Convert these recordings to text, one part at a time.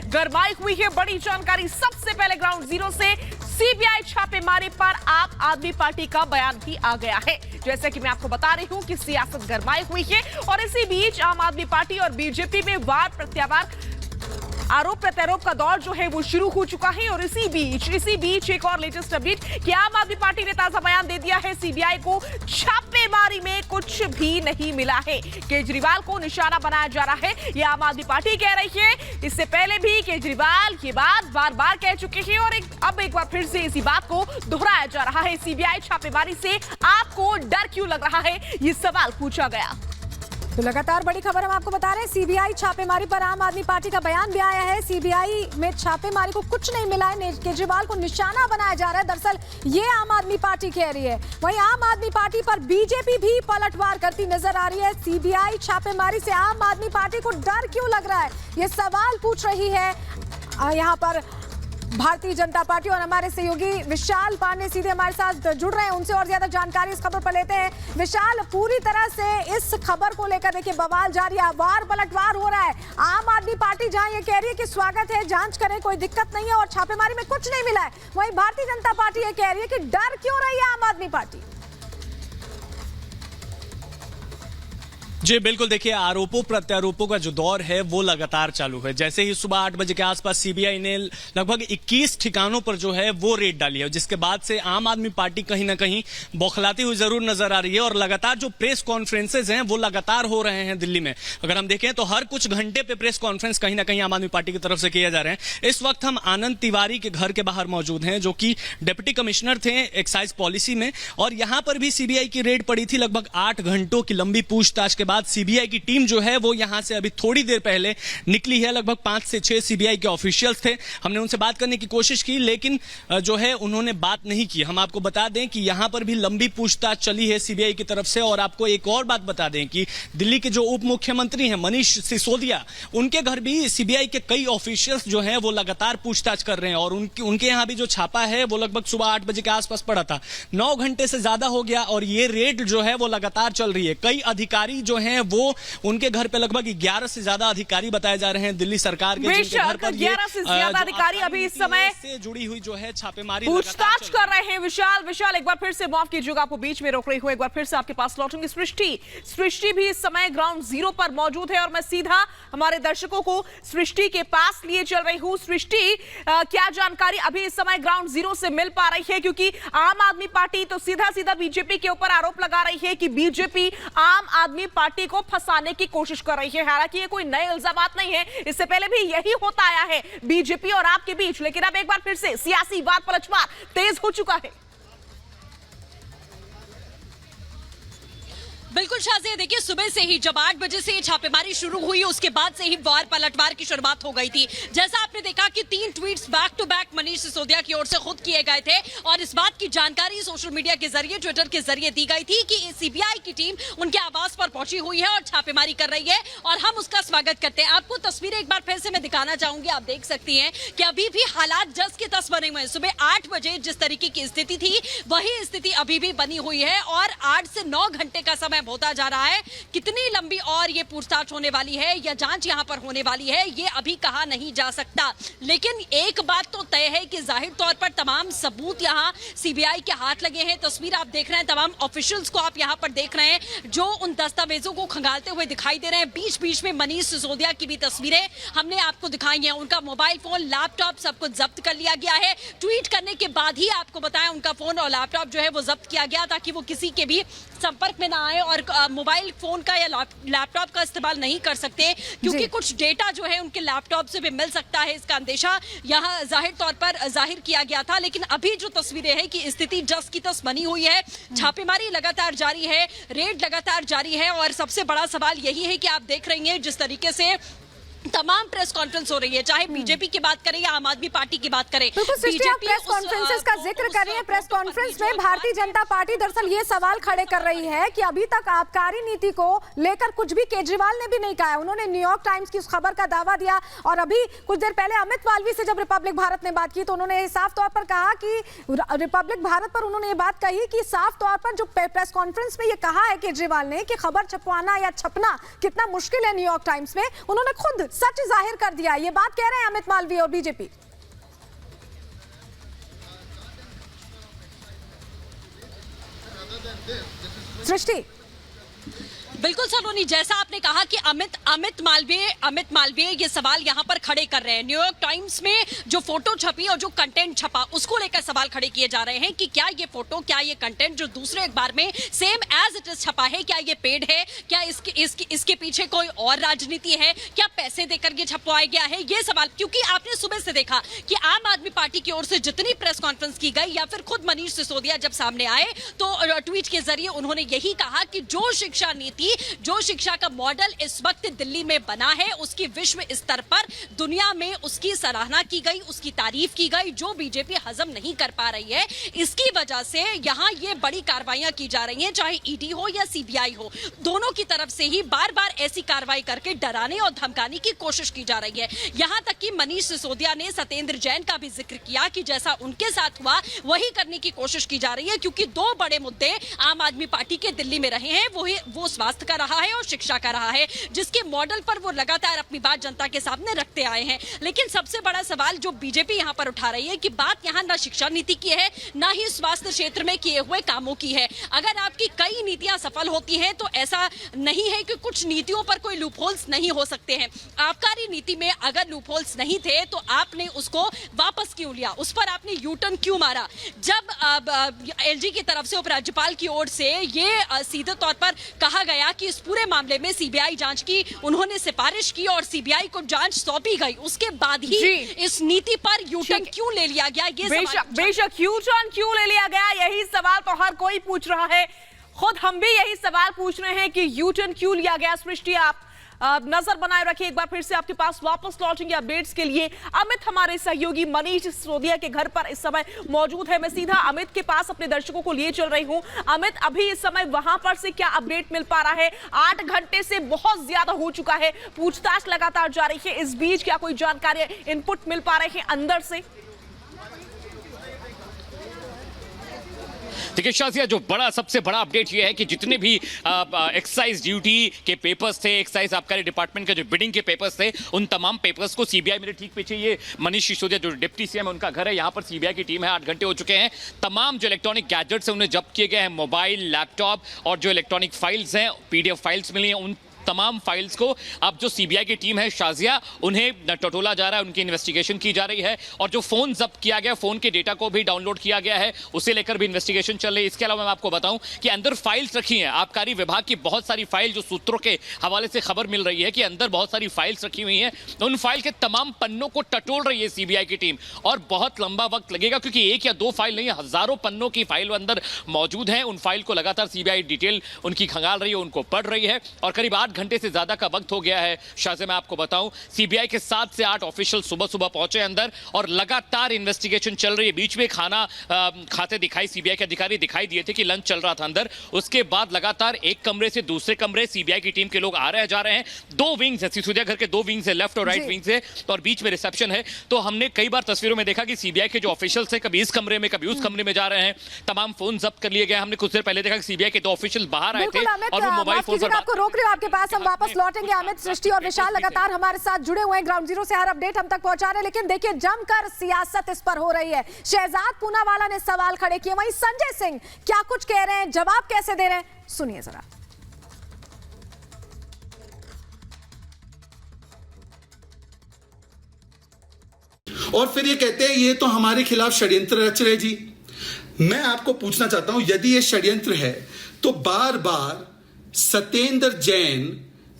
गरमाई हुई है बड़ी जानकारी। सबसे पहले ग्राउंड जीरो से सीबीआई छापेमारी पर आप आदमी पार्टी का बयान भी आ गया है। जैसे कि मैं आपको बता रही हूं कि सियासत गरमाई हुई है और इसी बीच आम आदमी पार्टी और बीजेपी में वार प्रत्यावार, आरोप प्रत्यारोप का दौर जो है वो शुरू हो चुका है। और इसी बीच एक और लेटेस्ट अपडेट कि आम आदमी पार्टी ने ताजा बयान दे दिया है, सीबीआई को छापेमारी में कुछ भी नहीं मिला है। केजरीवाल को निशाना बनाया जा रहा है, ये आम आदमी पार्टी कह रही है। इससे पहले भी केजरीवाल ये बात बार बार कह चुके हैं और अब एक बार फिर से इसी बात को दोहराया जा रहा है। सीबीआई छापेमारी से आपको डर क्यों लग रहा है, ये सवाल पूछा गया। तो लगातार बड़ी खबर हम आपको बता रहे हैं, सीबीआई छापेमारी पर आम आदमी पार्टी का बयान भी आया है। सीबीआई में छापेमारी को कुछ नहीं मिला है, केजरीवाल को निशाना बनाया जा रहा है। दरअसल ये आम आदमी पार्टी कह रही है। वहीं आम आदमी पार्टी पर बीजेपी भी पलटवार करती नजर आ रही है। सीबीआई छापेमारी से आम आदमी पार्टी को डर क्यों लग रहा है, ये सवाल पूछ रही है यहाँ पर भारतीय जनता पार्टी। और हमारे सहयोगी विशाल पांडे सीधे हमारे साथ जुड़ रहे हैं, उनसे और ज्यादा जानकारी इस खबर पर लेते हैं। विशाल, पूरी तरह से इस खबर को लेकर देखिए बवाल जारी है, वार पलटवार हो रहा है। आम आदमी पार्टी जहां ये कह रही है कि स्वागत है, जांच करें, कोई दिक्कत नहीं है और छापेमारी में कुछ नहीं मिला है, वहीं भारतीय जनता पार्टी ये कह रही है कि डर क्यों रही है आम आदमी पार्टी। जी बिल्कुल, देखिए आरोपों प्रत्यारोपों का जो दौर है वो लगातार चालू है। जैसे ही सुबह 8 बजे के आसपास सीबीआई ने लगभग 21 ठिकानों पर जो है वो रेड डाली है, जिसके बाद से आम आदमी पार्टी कहीं ना कहीं बौखलाती हुई जरूर नजर आ रही है। और लगातार जो प्रेस कॉन्फ्रेंसेज हैं वो लगातार हो रहे हैं दिल्ली में। अगर हम देखें तो हर कुछ घंटे पे प्रेस कॉन्फ्रेंस कहीं ना कहीं आम आदमी पार्टी की तरफ से किए जा रहे हैं। इस वक्त हम आनंद तिवारी के घर के बाहर मौजूद हैं, जो कि डिप्टी कमिश्नर थे एक्साइज पॉलिसी में, और यहां पर भी सीबीआई की रेड पड़ी थी। लगभग 8 घंटों की लंबी पूछताछ के बाद सीबीआई की टीम जो है वो यहां से अभी थोड़ी देर पहले निकली है। लगभग 5 से 6 सीबीआई के ऑफिशियल्स थे, हमने उनसे बात करने की कोशिश की लेकिन जो है उन्होंने बात नहीं की। हम आपको बता दें कि यहां पर भी लंबी पूछताछ चली है सीबीआई की तरफ से। और आपको एक और बात बता दें कि दिल्ली के जो उप मुख्यमंत्री हैं मनीष सिसोदिया, उनके घर भी सीबीआई के कई ऑफिशियल्स जो हैं वो लगातार पूछताछ कर रहे हैं। और उनके यहां भी जो छापा है वो लगभग सुबह 8 बजे के आसपास पड़ा था, 9 घंटे से ज्यादा हो गया और ये रेड जो है वो लगातार चल रही है। कई अधिकारी जो हैं वो उनके घर पे लगभग 11 से ज्यादा अधिकारी बताए जा रहे हैं दिल्ली सरकार के, जिनके घर पर 11 से ज्यादा अधिकारी अभी इस समय से जुड़ी हुई जो है छापेमारी पूछताछ कर रहे हैं। विशाल एक बार फिर से माफ कीजिएगा, आपको बीच में रोक रही हूं, एक बार फिर से आपके पास लौटूंगी। सृष्टि भी इस समय ग्राउंड जीरो पर मौजूद है और मैं सीधा हमारे दर्शकों को सृष्टि के पास लिए चल रही हूं। सृष्टि, क्या जानकारी अभी इस समय ग्राउंड जीरो से मिल पा रही है, क्योंकि आम आदमी पार्टी तो सीधा बीजेपी के ऊपर आरोप लगा रही है कि बीजेपी आम आदमी पार्टी को फंसाने की कोशिश कर रही है। हालांकि ये कोई नए इल्जामात नहीं है, इससे पहले भी यही होता आया है बीजेपी और आपके बीच, लेकिन अब एक बार फिर से सियासी वार पलटवार तेज हो चुका है। बिल्कुल शाज़िया, देखिए सुबह से ही जब 8 बजे से छापेमारी शुरू हुई उसके बाद से ही वार पलटवार की शुरुआत हो गई थी। जैसा आपने देखा कि 3 tweets back to back Manish Sisodia की ओर से खुद किए गए थे और इस बात की जानकारी सोशल मीडिया के जरिए, ट्विटर के जरिए दी गई थी कि सीबीआई की टीम उनके आवास पर पहुंची हुई है और छापेमारी कर रही है और हम उसका स्वागत करते हैं। आपको तस्वीरें एक बार फिर से मैं दिखाना चाहूंगी, आप देख सकती हैं कि अभी भी हालात जस के तस बने हुए हैं। सुबह 8 बजे जिस तरीके की स्थिति थी वही स्थिति अभी भी बनी हुई है और 8 से 9 घंटे का समय होता जा रहा है। कितनी लंबी और ये पूछताछ होने वाली है या जांच यहां पर होने वाली है ये अभी कहा नहीं जा सकता, लेकिन एक बात तो तय है कि जाहिर तौर पर तमाम सबूत यहां सीबीआई के हाथ लगे हैं। तस्वीर आप देख रहे हैं, तमाम ऑफिशियल्स को आप यहां पर देख रहे हैं जो उन दस्तावेजों को खंगालते हुए दिखाई दे रहे हैं। बीच बीच में मनीष सिसोदिया की भी तस्वीरें हमने आपको दिखाई हैं। उनका मोबाइल फोन, लैपटॉप सब कुछ जब्त कर लिया गया है। ट्वीट करने के बाद ही आपको बताया उनका फोन और लैपटॉप जो है वो जब्त किया गया ताकि वो किसी के भी संपर्क में ना आए और मोबाइल फोन का या लैपटॉप का इस्तेमाल नहीं कर सकते, क्योंकि कुछ डेटा जो है उनके लैपटॉप से भी मिल सकता है। इसका अंदेशा यहाँ जाहिर तौर पर जाहिर किया गया था, लेकिन अभी जो तस्वीरें हैं कि स्थिति जस की तस बनी हुई है। छापेमारी लगातार जारी है, रेड लगातार जारी है और सबसे बड़ा सवाल यही है कि आप देख रही हैं जिस तरीके से तमाम प्रेस कॉन्फ्रेंस हो रही है, चाहे बीजेपी की बात करें या आम आदमी पार्टी की बात करें। बीजेपी प्रेस कॉन्फ्रेंसेस का जिक्र कर रही है। प्रेस कॉन्फ्रेंस में भारतीय जनता पार्टी दरअसल ये सवाल खड़े कर रही है कि अभी तक आबकारी नीति को लेकर कुछ भी केजरीवाल ने भी नहीं कहा है। उन्होंने न्यूयॉर्क टाइम्स की उस खबर का दावा दिया और अभी कुछ देर पहले अमित मालवीय से जब रिपब्लिक भारत ने बात की तो उन्होंने साफ तौर पर कहा कि रिपब्लिक भारत पर उन्होंने ये बात कही कि साफ तौर पर जो प्रेस कॉन्फ्रेंस में ये कहा है केजरीवाल ने कि खबर छपवाना या छपना कितना मुश्किल है न्यूयॉर्क टाइम्स में, उन्होंने खुद सच जाहिर कर दिया, ये बात कह रहे हैं अमित मालवीय और बीजेपी। सृष्टि, बिल्कुल सलोनी, जैसा आपने कहा कि अमित मालवीय ये सवाल यहाँ पर खड़े कर रहे हैं। न्यूयॉर्क टाइम्स में जो फोटो छपी और जो कंटेंट छपा उसको लेकर सवाल खड़े किए जा रहे हैं कि क्या ये फोटो, क्या ये कंटेंट जो दूसरे अखबार में सेम एज इट इज छपा है, क्या ये पेड है, क्या इसके पीछे कोई और राजनीति है, क्या पैसे देकर ये छपवाया गया है, ये सवाल। क्योंकि आपने सुबह से देखा कि आम आदमी पार्टी की ओर से जितनी प्रेस कॉन्फ्रेंस की गई या फिर खुद मनीष सिसोदिया जब सामने आए तो ट्वीट के जरिए उन्होंने यही कहा कि जो शिक्षा नीति, जो शिक्षा का मॉडल इस वक्त दिल्ली में बना है उसकी विश्व स्तर पर दुनिया में उसकी सराहना की गई, उसकी तारीफ की गई, जो बीजेपी हजम नहीं कर पा रही है। इसकी वजह से यहां ये बड़ी कार्रवाइयां की जा रही हैं, चाहे ईडी हो या सीबीआई हो, दोनों की तरफ से ही बार बार ऐसी कार्रवाई करके डराने और धमकाने की कोशिश की जा रही है। यहां तक कि मनीष सिसोदिया ने सत्येंद्र जैन का भी जिक्र किया कि जैसा उनके साथ हुआ वही करने की कोशिश की जा रही है, क्योंकि दो बड़े मुद्दे आम आदमी पार्टी के दिल्ली में रहे हैं, वो स्वास्थ्य का रहा है और शिक्षा का रहा है, जिसके मॉडल पर वो लगातार अपनी बात जनता के सामने रखते आए हैं। लेकिन सबसे बड़ा सवाल जो बीजेपी यहां पर उठा रही है कि बात यहां ना शिक्षा नीति की है, ना ही स्वास्थ्य क्षेत्र में किए हुए कामों की है। अगर आपकी कई नीतियां सफल होती हैं तो ऐसा नहीं है कि कुछ नीतियों पर कोई लूपहोल्स नहीं हो सकते हैं। आबकारी नीति में अगर लूपहोल्स नहीं थे तो आपने उसको वापस क्यों लिया, उस पर आपने यू टर्न क्यों मारा? जब एलजी की तरफ से उपराज्यपाल की ओर से ये सीधे तौर पर कहा गया कि इस पूरे मामले में सीबीआई जांच की उन्होंने सिफारिश की और सीबीआई को जांच सौंपी गई, उसके बाद ही इस नीति पर यू टर्न क्यों ले लिया गया? ये बेशक यू टर्न क्यों ले लिया गया, यही सवाल तो हर कोई पूछ रहा है। खुद हम भी यही सवाल पूछ रहे हैं कि यू टर्न क्यों लिया गया। सृष्टि, आप नजर बनाए रखिए, एक बार फिर से आपके पास वापस लौटेंगे अपडेट्स के लिए। अमित हमारे सहयोगी मनीष सिसोदिया के घर पर इस समय मौजूद है। मैं सीधा अमित के पास अपने दर्शकों को लिए चल रही हूं। अमित, अभी इस समय वहां पर से क्या अपडेट मिल पा रहा है? 8 घंटे से बहुत ज्यादा हो चुका है, पूछताछ लगातार जारी है, इस बीच क्या कोई जानकारी, इनपुट मिल पा रहे हैं अंदर से? देखिए शाजिया, जो सबसे बड़ा अपडेट ये है कि जितने भी एक्साइज ड्यूटी के पेपर्स थे, एक्साइज आबकारी डिपार्टमेंट के जो बिडिंग के पेपर्स थे, उन तमाम पेपर्स को सीबीआई, मेरे ठीक पीछे ये मनीष सिसोदिया जो डिप्टी सीएम है उनका घर है, यहाँ पर सीबीआई की टीम है। 8 घंटे हो चुके हैं। तमाम जो इलेक्ट्रॉनिक गैजेट्स हैं उन्हें जब्त किए गए हैं, मोबाइल, लैपटॉप और जो इलेक्ट्रॉनिक फाइल्स हैं, पीडीएफ फाइल्स मिली हैं, उन तमाम फाइल्स को अब जो सीबीआई की टीम है शाजिया, उन्हें टटोला जा रहा है, उनकी इन्वेस्टिगेशन की जा रही है। और जो फोन जब्त किया गया, फोन के डेटा को भी डाउनलोड किया गया है, उसे लेकर भी इन्वेस्टिगेशन चल रही है। इसके अलावा मैं आपको बताऊं कि अंदर फाइल्स रखी हैं, आबकारी विभाग की बहुत सारी फाइल, जो सूत्रों के हवाले से खबर मिल रही है कि अंदर बहुत सारी फाइल्स रखी हुई हैं, उन फाइल के तमाम पन्नों को टटोल रही है सीबीआई की टीम। और बहुत लंबा वक्त लगेगा, क्योंकि एक या दो फाइल नहीं, हजारों पन्नों की फाइल अंदर मौजूद है। उन फाइल को लगातार सीबीआई डिटेल उनकी खंगाल रही है, उनको पढ़ रही है। और करीब 8 घंटे से ज्यादा का वक्त हो गया है। शाहज़े, मैं आपको बताऊं, सीबीआई के 7 से 8 ऑफिशियल सुबह सुबह पहुंचे अंदर और लगातार इन्वेस्टिगेशन चल रही है। बीच में खाना खाते दिखाई, सीबीआई के अधिकारी दिखाई दिए थे कि लंच चल रहा था अंदर। उसके बाद लगातार एक कमरे से दूसरे कमरे सीबीआई की टीम के लोग आ रहे जा रहे हैं। 2 विंग्स है, सिसोदिया घर के 2 विंग्स है, लेफ्ट और राइट विंग्स है, और बीच में रिसेप्शन है। तो हमने कई बार तस्वीरों में देखा कि सीबीआई के जो ऑफिशियल्स हैं कभी इस कमरे में कभी उस कमरे में जा रहे हैं। तमाम फोन जब्त कर लिए गए। हमने कुछ देर पहले देखा कि सीबीआई के 2 ऑफिशियल बाहर आए थे और वो मोबाइल फोन पर आपको रोक रहे हो, आपके पास हम वापस लौटेंगे। अमित, सृष्टि और विशाल लगातार हमारे साथ जुड़े हुए हैं, ग्राउंड जीरो से हर अपडेट हम तक पहुंचा रहे हैं। लेकिन देखिए, जमकर सियासत इस पर हो रही है। शहजाद पूनावाला ने सवाल खड़े किए, वहीं संजय सिंह क्या कुछ कह रहे हैं, जवाब कैसे दे रहे हैं, सुनिए जरा। और फिर ये कहते हैं ये तो हमारे खिलाफ षड्यंत्र रच रहे जी। मैं आपको पूछना चाहता हूं, यदि ये षड्यंत्र है तो बार बार सत्येंद्र जैन,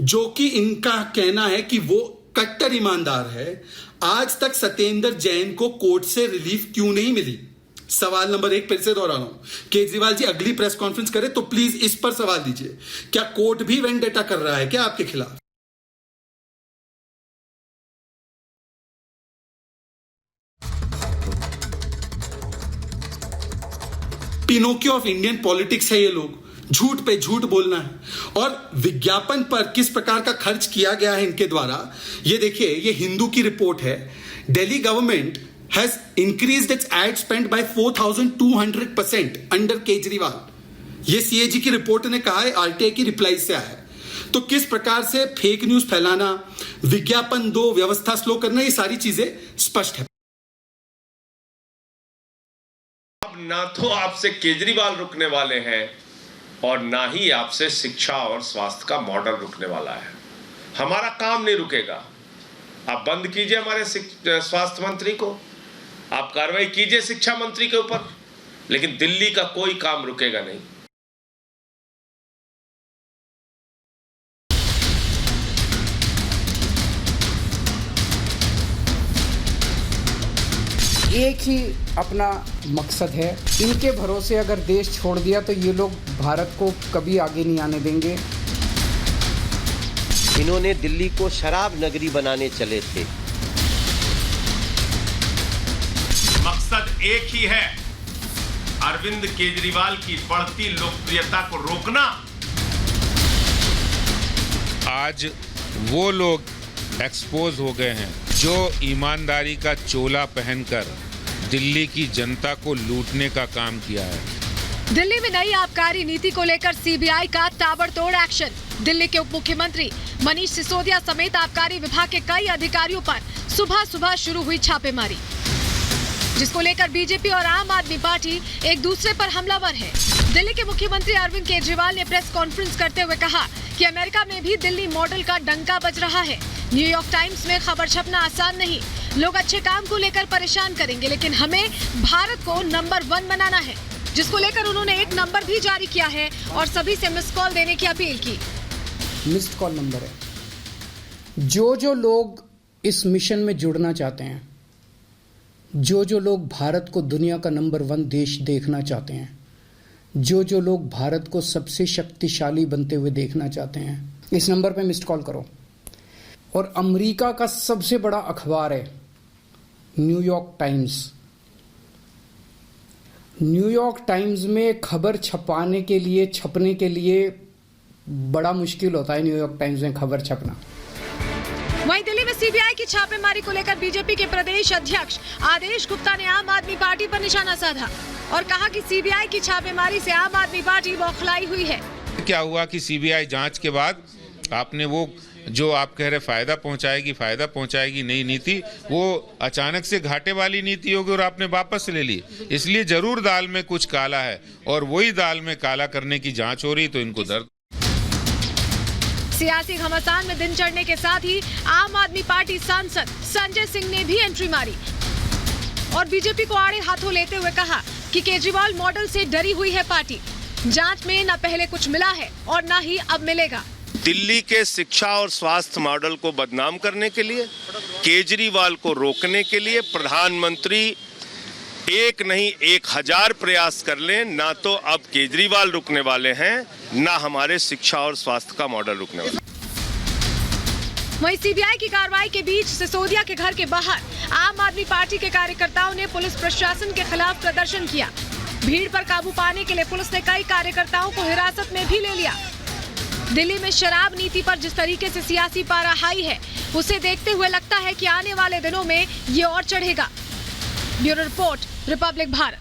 जो कि इनका कहना है कि वो कट्टर ईमानदार है, आज तक सत्येंद्र जैन को कोर्ट से रिलीफ क्यों नहीं मिली? सवाल नंबर 1 फिर से दोहरा रहा हूं। केजरीवाल जी अगली प्रेस कॉन्फ्रेंस करें तो प्लीज इस पर सवाल दीजिए। क्या कोर्ट भी वेंडेटा कर रहा है क्या आपके खिलाफ? पिनोकियो ऑफ इंडियन पॉलिटिक्स है ये लोग। झूठ पे झूठ बोलना है। और विज्ञापन पर किस प्रकार का खर्च किया गया है इनके द्वारा, ये देखिए, ये हिंदू की रिपोर्ट है। Delhi government has increased it's ad spend by 4200% under Kejriwal. ये सीएजी की रिपोर्ट ने कहा है, आरटीआई की रिप्लाई से आया है। तो किस प्रकार से फेक न्यूज फैलाना, विज्ञापन दो, व्यवस्था स्लो करना, ये सारी चीजें स्पष्ट है। अब ना तो आपसे केजरीवाल रुकने वाले हैं और ना ही आपसे शिक्षा और स्वास्थ्य का मॉडल रुकने वाला है। हमारा काम नहीं रुकेगा। आप बंद कीजिए हमारे स्वास्थ्य मंत्री को, आप कार्रवाई कीजिए शिक्षा मंत्री के ऊपर, लेकिन दिल्ली का कोई काम रुकेगा नहीं। एक ही अपना मकसद है, इनके भरोसे अगर देश छोड़ दिया तो ये लोग भारत को कभी आगे नहीं आने देंगे। इन्होंने दिल्ली को शराब नगरी बनाने चले थे। मकसद एक ही है, अरविंद केजरीवाल की बढ़ती लोकप्रियता को रोकना। आज वो लोग एक्सपोज हो गए हैं जो ईमानदारी का चोला पहनकर दिल्ली की जनता को लूटने का काम किया है। दिल्ली में नई आबकारी नीति को लेकर सीबीआई का ताबड़तोड़ एक्शन। दिल्ली के उप मुख्यमंत्री मनीष सिसोदिया समेत आबकारी विभाग के कई अधिकारियों पर सुबह सुबह शुरू हुई छापेमारी, जिसको लेकर बीजेपी और आम आदमी पार्टी एक दूसरे पर हमलावर है। दिल्ली के मुख्यमंत्री अरविंद केजरीवाल ने प्रेस कॉन्फ्रेंस करते हुए कहा कि अमेरिका में भी दिल्ली मॉडल का डंका बज रहा है। न्यूयॉर्क टाइम्स में खबर छपना आसान नहीं। लोग अच्छे काम को लेकर परेशान करेंगे, लेकिन हमें भारत को नंबर 1 बनाना है, जिसको लेकर उन्होंने एक नंबर भी जारी किया है और सभी से मिस्ड कॉल देने की अपील की। मिस्ड कॉल नंबर है। जो लोग इस मिशन में जुड़ना चाहते हैं, जो लोग भारत को दुनिया का नंबर 1 देश देखना चाहते हैं, जो लोग भारत को सबसे शक्तिशाली बनते हुए देखना चाहते हैं, इस नंबर पे मिस्ड कॉल करो। और अमेरिका का सबसे बड़ा अखबार है न्यूयॉर्क टाइम्स। न्यूयॉर्क टाइम्स में खबर छपने के लिए बड़ा मुश्किल होता है न्यूयॉर्क टाइम्स में खबर छपना। वहीं दिल्ली में सीबीआई की छापेमारी को लेकर बीजेपी के प्रदेश अध्यक्ष आदेश गुप्ता ने आम आदमी पार्टी पर निशाना साधा और कहा कि सीबीआई की छापेमारी से आम आदमी पार्टी बौखलाई हुई है। क्या हुआ कि सीबीआई जांच के बाद आपने वो जो आप कह रहे फायदा पहुंचाएगी नई नीति, वो अचानक से घाटे वाली नीति होगी और आपने वापस ले ली। इसलिए जरूर दाल में कुछ काला है और वही दाल में काला करने की जांच हो रही, तो इनको दर्द। सियासी घमासान में दिन चढ़ने के साथ ही आम आदमी पार्टी सांसद संजय सिंह ने भी एंट्री मारी और बीजेपी को आड़े हाथों लेते हुए कहा कि केजरीवाल मॉडल से डरी हुई है पार्टी। जांच में न पहले कुछ मिला है और न ही अब मिलेगा। दिल्ली के शिक्षा और स्वास्थ्य मॉडल को बदनाम करने के लिए, केजरीवाल को रोकने के लिए प्रधानमंत्री एक नहीं 1000 प्रयास कर लें, ना तो अब केजरीवाल रुकने वाले हैं, ना हमारे शिक्षा और स्वास्थ्य का मॉडल रुकने वाला। वहीं सीबीआई की कार्रवाई के बीच सिसोदिया के घर के बाहर आम आदमी पार्टी के कार्यकर्ताओं ने पुलिस प्रशासन के खिलाफ प्रदर्शन किया। भीड़ पर काबू पाने के लिए पुलिस ने कई कार्यकर्ताओं को हिरासत में भी ले लिया। दिल्ली में शराब नीति पर जिस तरीके से सियासी पारा हाई है, उसे देखते हुए लगता है कि आने वाले दिनों में ये और चढ़ेगा। Bureau report, Republic Bharat.